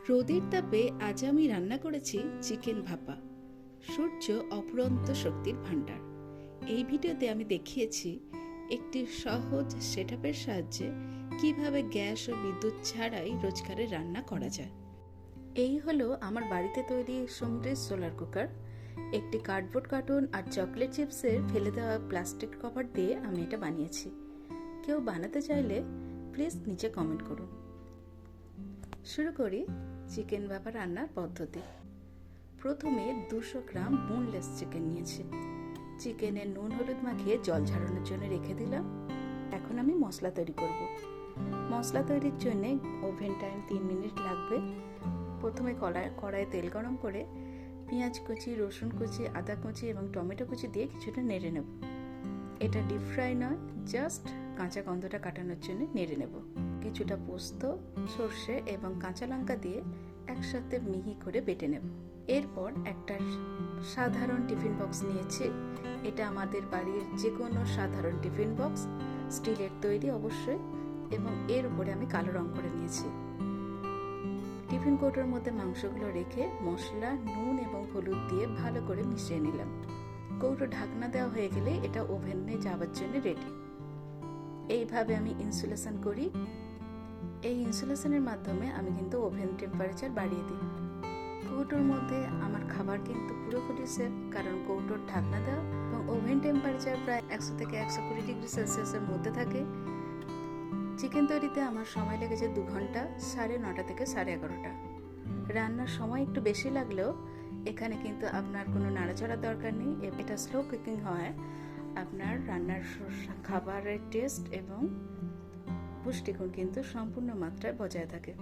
রোদের তাপে আজ আমি রান্না করেছি চিকেন ভাপা। সূর্য অফুরন্ত শক্তির ভাণ্ডার। এই ভিডিওতে আমি দেখিয়েছি একটি সহজ সেটআপের সাহায্যে কিভাবে গ্যাস ও বিদ্যুৎ ছাড়াই রোজকারের রান্না করা যায়। এই হলো আমার বাড়িতে তৈরি সমৃদ্ধ সোলার কুকার। একটি কার্ডবোর্ড কার্টুন আর চকলেট চিপসের ফেলে দেওয়া প্লাস্টিক কভার দিয়ে আমি এটা বানিয়েছি। কেউ বানাতে চাইলে প্লিজ নিচে কমেন্ট করুন। শুরু করি চিকেন ভাপা রান্নার পদ্ধতি। প্রথমে 200 গ্রাম বোনলেস চিকেন নিয়েছি। চিকেনে নুন হলুদ মাখিয়ে জল ঝরানোর জন্য রেখে দিলাম। এখন আমি মশলা তৈরি করব। মশলা তৈরির জন্য ওভেন টাইম 3 মিনিট লাগবে। প্রথমে কড়াইয়ে তেল গরম করে পেঁয়াজ কুচি, রসুন কুচি, আদা কুচি এবং টমেটো কুচি দিয়ে কিছুটা নেড়ে নেব। এটা ডিপ ফ্রাই নয়, জাস্ট কাঁচা গন্ধটা কাটানোর জন্য নেড়ে নেব। কিছুটা পোস্ত, সর্ষে এবং কাঁচা লঙ্কা দিয়ে একসাথে মিহি করে বেটে নেব। এরপর একটা সাধারণ টিফিন বক্স নিয়েছি। এটা আমাদের বাড়ির যে কোনো সাধারণ টিফিন বক্স, স্টিলের তৈরি অবশ্যই, এবং এর উপরে আমি কালো রং করে নিয়েছি। টিফিন কৌটোর মধ্যে মাংসগুলো রেখে মশলা, নুন এবং হলুদ দিয়ে ভালো করে মিশিয়ে নিলাম। কৌটো ঢাকনা দেওয়া হয়ে গেলে এটা ওভেনে যাওয়ার জন্য রেডি। এইভাবে আমি ইনসুলেশন করি। এই ইনসুলেশনের মাধ্যমে আমি কিন্তু ওভেন টেম্পারেচার বাড়িয়ে দিই। কৌটোর মধ্যে আমার খাবার কিন্তু পুরোপুরি সেফ, কারণ কৌটোর ঢাকনা দেওয়া এবং ওভেন টেম্পারেচার প্রায় 100 থেকে 120 ডিগ্রি সেলসিয়াসের মধ্যে থাকে। চিকেন তৈরিতে আমার সময় লেগেছে 2 ঘন্টা, 9:30 থেকে 11:30। রান্নার সময় একটু বেশি লাগলেও এখানে কিন্তু আপনার কোনো নাড়াচাড়ার দরকার নেই। এটা স্লো কুকিং হয়। আপনার রান্নার খাবারের টেস্ট এবং পুষ্টিগুণ কিন্তু সম্পূর্ণ মাত্রায় বজায় থাকে।